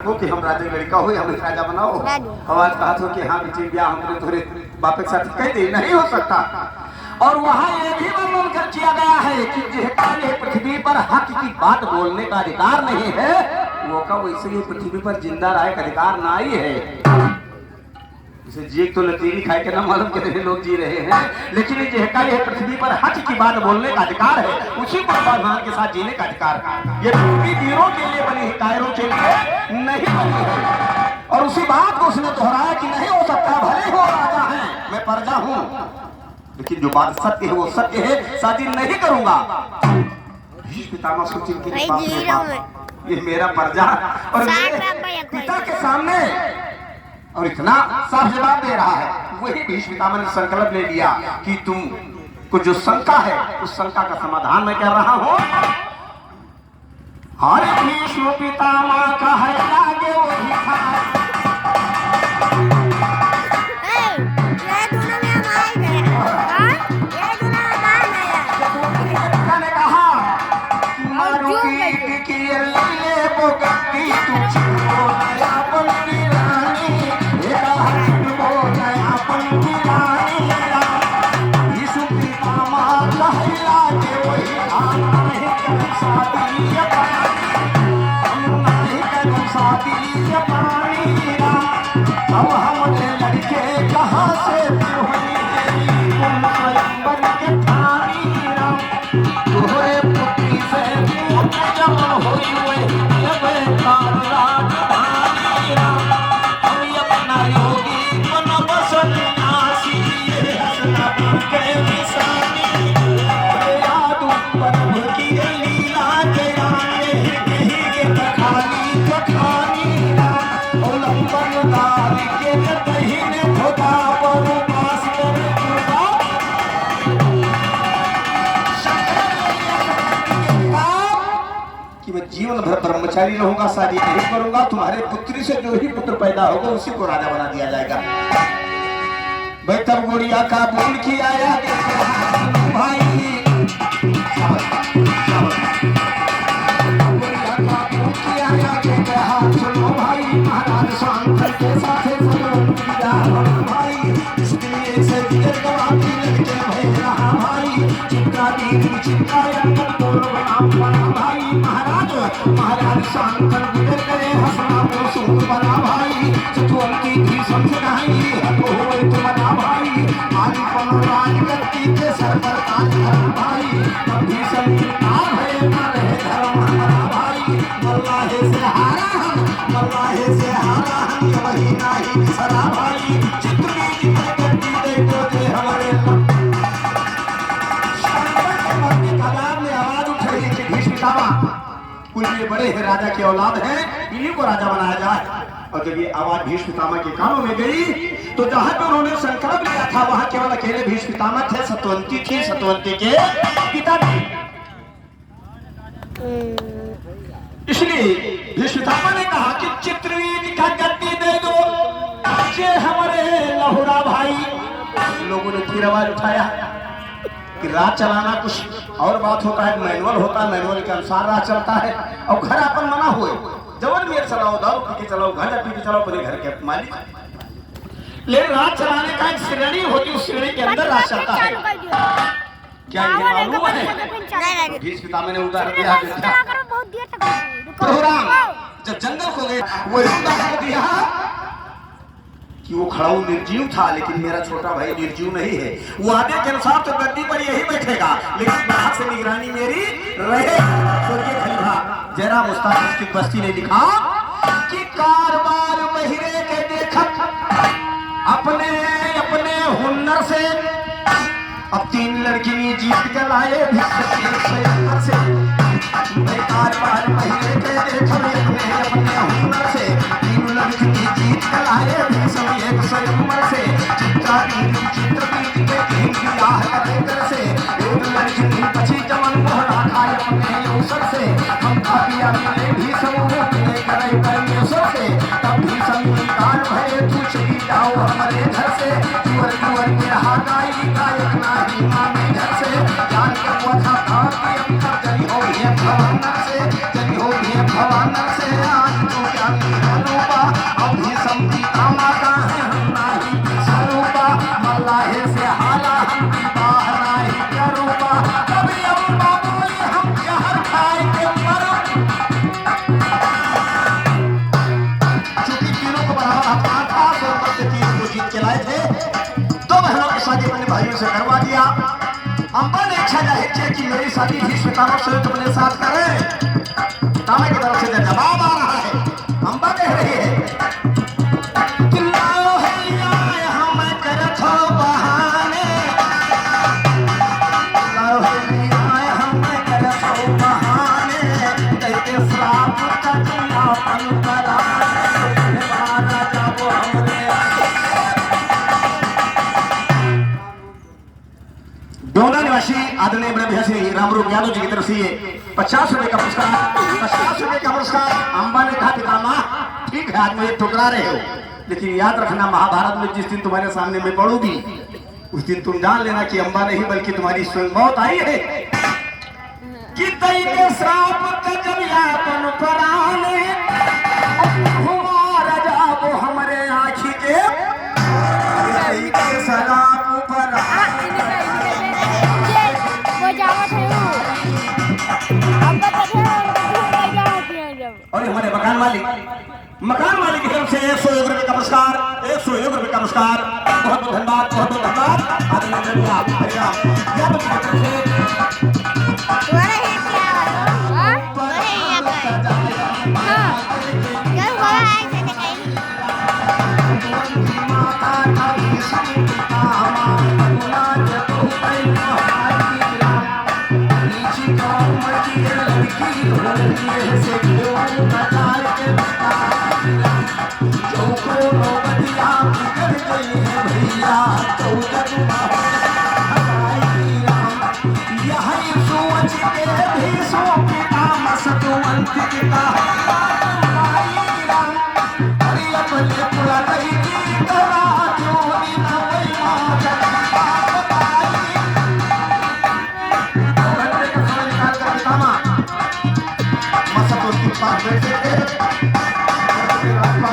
हो कि हम राजा लड़का हो हमें राजा बनाओ। आवाज कहा तो कि हाँ बेटी ब्याह हमने थोड़े बाप के साथ कह दी, नहीं हो सकता। और वहाँ ये भी वर्णन कर किया गया है कि जिसका पृथ्वी पर हक की बात बोलने का अधिकार नहीं है, वो का वैसे ही पृथ्वी पर जिंदा रहे का अधिकार ना ही है। जैसे जी तो लतीनी खाए के ना मालूम कितने लोग जी रहे हैं, लेकिन जिसका ये पृथ्वी पर हक की बात बोलने का अधिकार है, उसी को भगवान के साथ जीने का अधिकार है। ये पृथ्वी वीरों के लिए बनी है, कायरों के लिए नहीं बनी है। और उसी बात को उसने दोहराया कि नहीं हो सकता, भले हो राजा है मैं प्रजा हूँ, लेकिन जो बात सत्य है वो सत्य है, शादी नहीं करूंगा। पितामह सोचिन के ये मेरा प्रजा और मेरे पिता के सामने और इतना साफ जवाब दे रहा है। वही भीष्म पितामह ने संकल्प ले लिया कि तुम को जो शंका है उस शंका का समाधान मैं कर रहा हूँ। हरे भीष्म पितामह का है आगे वही था। अब हमने लड़के कहाँ से तोहरे पुत्री से जब होई हम अपना योगी मन बसन नासी के निशानी याद प्रभु की लीला के आने के बखानी बखानी उलंबन दारी के दहीने धोखा पर पास कर कि मैं जीवन भर ब्रह्मचारी रहूंगा, शादी नहीं करूंगा, तुम्हारे पुत्री से जो ही पुत्र पैदा होगा उसी को राजा बना दिया जाएगा। भाई तब गुड़िया का बोल की आया भाई सुनो भाई महाराज सांकर के साथ भाई इसलिए से गवाती लड़के भय रहा भाई चिंता दी चिंता बना भाई महाराज सांकर गुजर गए हंसना को सूट बना भाई चतुर्थी की समझ नहीं हो तो बना भाई आदि पर राजगद्दी के सर पर ताज भाई कभी संगीतकार है न रहे धर्म भाई मल्लाहे से हारा हम वही नहीं सरा भाई चित्र की गद्दी देखो दे हमारे तालाब में आवाज उठ रही कि भीष्म पितामह कुल ये बड़े हैं, राजा के औलाद हैं, इन्हीं को राजा बनाया जाए। और जब ये आवाज भीष्म पितामह के कानों में गई तो जहां पे उन्होंने संकल्प लिया था वहां केवल अकेले भीष्म पितामह थे, सतवंती थी, सतवंती के पिता थे। इसलिए भीष्म पितामह ने कहा कि चित्रवीर का गद्दी दे दो, ये हमारे लहुरा भाई। लोगों ने फिर आवाज उठाया कि राज चलाना कुछ और बात होता है, मैनुअल होता है, मैनुअल के अनुसार राज चलता है। और घर अपन मना हुए, जवन में चलाओ, दारू पी के चलाओ, गांजा पी के चलाओ, अपने घर के मालिक। लेकिन राज चलाने का एक श्रेणी होती है, उस श्रेणी के अंदर राज चलता है। क्या ये मालूम है? भीष्म पितामह ने उदाहरण दिया जब जंगल को गए वो उदाहरण दिया कि वो खड़ाऊ निर्जीव था, लेकिन मेरा छोटा भाई निर्जीव नहीं है। वो आदेश के अनुसार तो गद्दी पर यही बैठेगा, लेकिन बाहर से निगरानी मेरी रहेगी। स्वर्गीय खलीफा जयराम मुस्ताफिज की बस्ती ने लिखा कि कारबार महिरे के देखत अपने अपने हुनर से अब 3 लड़की जीत के लाए से कारबार महिरे के देखत अपने हुनर से 3 लड़की जीत के लाए एक स्वयंवर से चित्रपीठ के विवाह करे से एक लड़की बची जमन मोहरा खाए अपने अवसर से हम खापिया मिले भी समूह मिले करे परमेश्वर से तब भी संगीतकार भय तू चली जाओ हमारे घर से तुअर तुअर के हागाई गायक नाही माने घर से जान के पौधा था कि अंतर जली हो ये भवानर से जली हो ये भवानर से आज तू क्या रूपा अभी संपी कामा का है हम नाही स्वरूपा मल्लाहे से हाला हम विवाह नाही करूपा कभी अम्बा बोली हम जहर खाए के मरो चूंकि तीनों को बराबर अपना था तो ऊपर से तीनों को जीत के लाए थे दो बहनों की शादी अपने भाइयों से करवा दिया अम्बा ने इच्छा जाहिर की कि मेरी शादी भीष्म पितामह से तुमने साथ करे पितामह की तरफ से जवाब आ रहा है अम्बा कह रही है कि लाओ हैया हम करत हो बहाने लाओ हैया हम करत हो बहाने कहते श्राप का अपन कराने मारा जाओ हमरे डोना निवासी आदरणीय ब्रह्म श्री रामरूप यादव जी की तरफ से ये 50 रुपए का पुरस्कार अम्बा ने कहा पितामह ठीक है आज मुझे ठुकरा रहे हो लेकिन याद रखना महाभारत में जिस दिन तुम्हारे सामने मैं पढ़ूंगी उस दिन तुम जान लेना कि अम्बा नहीं बल्कि तुम्हारी स्वयं मौत आई है कि दई के श्राप का जब यापन पराने हुआ जाबो हमरे आँखी के दई के श्राप पर और हमारे मकान मालिक की तरफ से 101 रुपए का पुरस्कार 101 रुपए का पुरस्कार बहुत बहुत धन्यवाद बहुत बहुत धन्यवाद आदरणीय यादव जी की तरफ से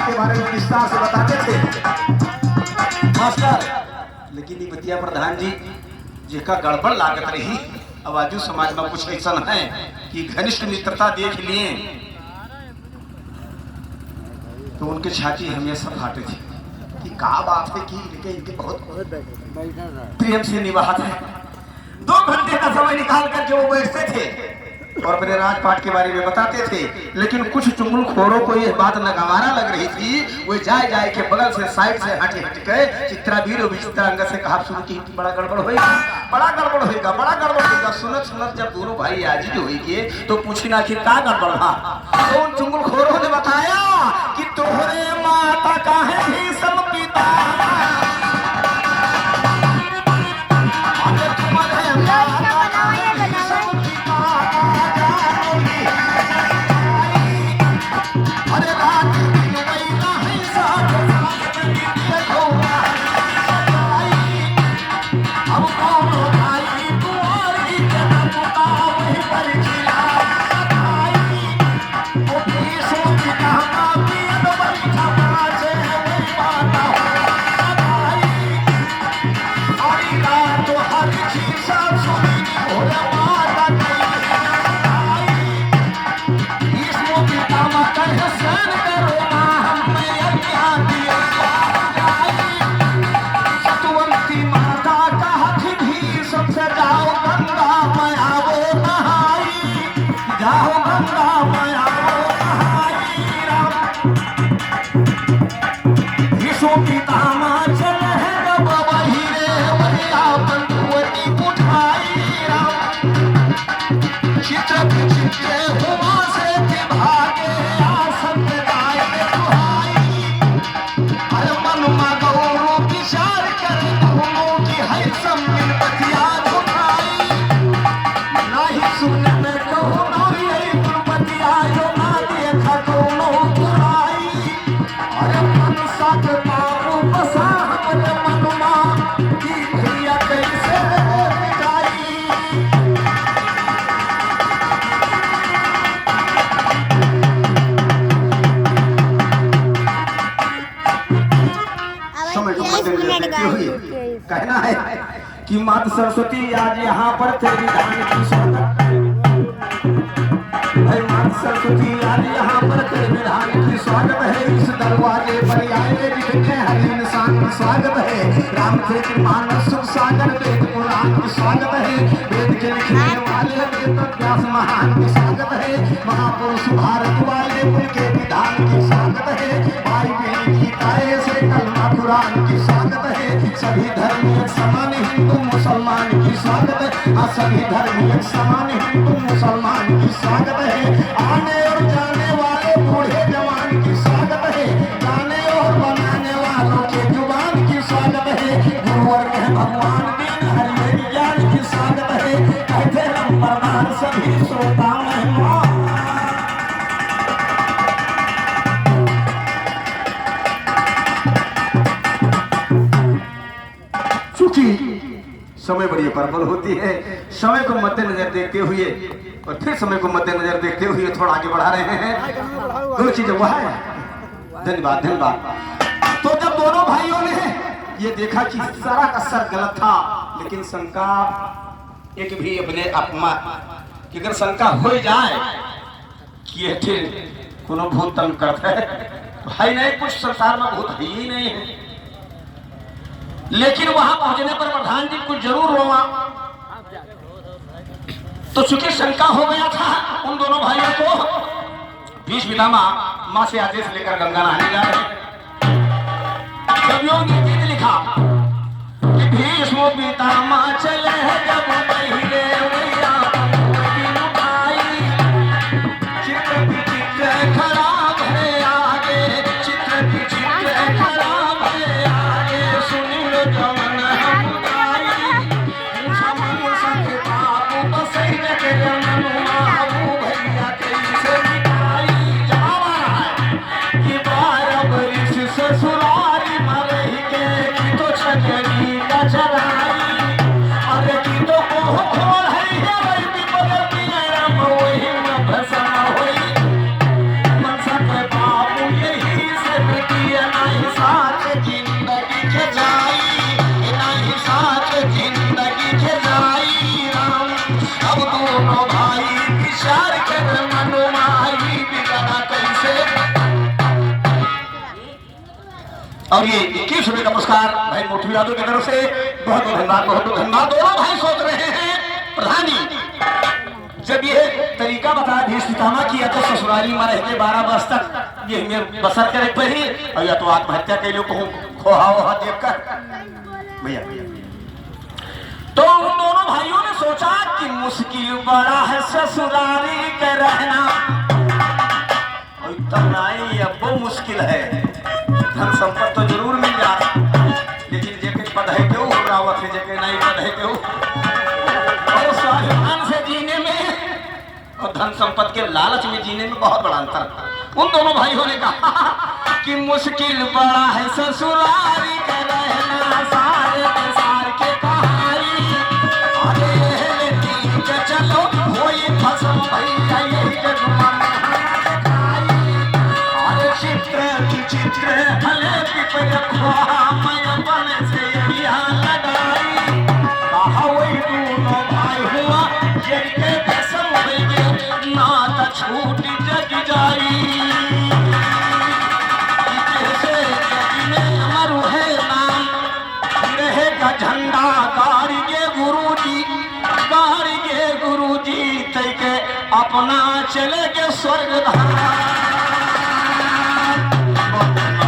के बारे में विस्तार से बताते थे मास्टर लेकिन बतिया प्रधान जी जिसका गड़बड़ लागत रही आवाजू समाज में कुछ ऐसा है कि घनिष्ठ मित्रता देख लिए तो उनकी छाती हमेशा फाटी थी कि कहा बात है कि इनके बहुत प्रेम से निभाते हैं 2 घंटे का समय निकाल करके वो बैठते थे और अपने राजपाट के बारे में बताते थे लेकिन कुछ चुंगलखोरों को यह बात नगवारा लग रही थी वो जाए के बगल से साइड से हट गए चित्रावीर और विचित्रांग से कहा शुरू की बड़ा गड़बड़ होगा सुनत जब दोनों भाई आजी होगी तो पूछी ना कि का गड़बड़ था तो उन चुंगलखोरों ने बताया कि तोहरे माता का है भीष्म पिता सुन में कहूँ देखते हुए कहना है कि माता सरस्वती आज यहाँ पर तेरे धाम की स्वागत। भाई माता सरस्वती आज यहाँ पर तेरे धाम की स्वागत है। इस दरवाजे पर आए जितने हरि इंसान का स्वागत है। रामचरित मानस सुख सागर वेद पुराण की स्वागत है। वेद के लिखने वाले वेद व्यास महान की स्वागत है। महापुरुष भारत वाले उनके विधान की स्वागत है। बाइबिल गीता से कलमा कुरान की स्वागत है। सभी धर्म एक समान हिंदू मुसलमान की स्वागत है। सभी धर्म एक समान हिंदू मुसलमान की स्वागत है। आने और जाने वाले बूढ़े जवान की स्वागत है। गाने और बनाने वालों के जुबान की स्वागत है। गुरुवर के भगवान दीन हरि ज्ञान की स्वागत है। कहते नंबरदार सभी श्रोता मेहमान। समय बड़ी प्रबल होती है। समय को मद्देनजर देखते हुए और फिर समय को मद्देनजर देखते हुए थोड़ा आगे बढ़ा रहे हैं। दो चीजें वह है। धन्यवाद धन्यवाद। तो जब दोनों भाइयों ने ये देखा कि सारा का सर गलत था, लेकिन शंका एक भी अपने अपमा कि अगर शंका हो जाए कि ये कोनो भूत तंग करता है तो है नहीं, कुछ संसार में भूत है ही नहीं है। लेकिन वहां पहुंचने पर प्रधान जी कुछ जरूर हुआ। तो चूंकि शंका हो गया था उन दोनों भाइयों को, भीष्म पितामह मां से आदेश लेकर गंगा नहाने जा रहे। कवियों ने गीत लिखा कि भीष्म पितामह चले जब पहले मैया उठाई, चित्र विचित्र खराब है आगे, चित्र विचित्र खराब है आगे, सुन लो जवन हम गाई, समूह सके बापू बसई के जननुआऊ भैया कैसे मिटाई। जवाब आ रहा है कि 12 बरिस ससुरारी मरही के की तो छजरी का चलाई, अरे की तो कोह खोल है वही विपद पियरम वही न भसम होई, मनसा के बापू यही से बिटिया नहीं साथ जिंदगी के जाई, नहीं साथ जिंदगी के जाई। राम अब दोनों भाई विचार कर मनोमाई बिगड़ा कैसे। और ये 21 रुपए का पुरस्कार भाई मोटू यादव की तरफ से बहुत बहुत धन्यवाद, बहुत बहुत धन्यवाद। दोनों भाई सोच रहे हैं प्रधान जी जब ये तरीका बताया भीष्म पितामह किया तो ससुराली में रह के 12 वर्ष तक ये में बसर करे पड़ी, और या तो आत्महत्या के लिए खोहा वोहा देखकर भैया। तो उन दोनों भाइयों ने सोचा कि मुश्किल बड़ा है ससुराली के रहना, और इतना ही अब वो मुश्किल है। धन संपत्ति तो जरूर मिल जाए, लेकिन जेके पद है क्यों रावत है, जेके नहीं पद है क्यों, और स्वाभिमान से जीने में और धन संपत्ति के लालच में जीने में बहुत बड़ा अंतर। उन दोनों भाइयों ने कहा कि मुश्किल बड़ा है ससुराली का रहना, सारे सार के कहानी अरे ठीक चलो होई फसम भैया यही जगमन खाई, अरे चित्र विचित्र भले पिपरखवा मैं अपन से यही लड़ाई, कहा वही दोनों भाई हुआ जिनके कसम भैया नाता छूट जग जाई। जैसे जग में अमर है नाम रहेगा झंडा गाड़िए गुरुजी तय के अपना चले के स्वर्ग धाम।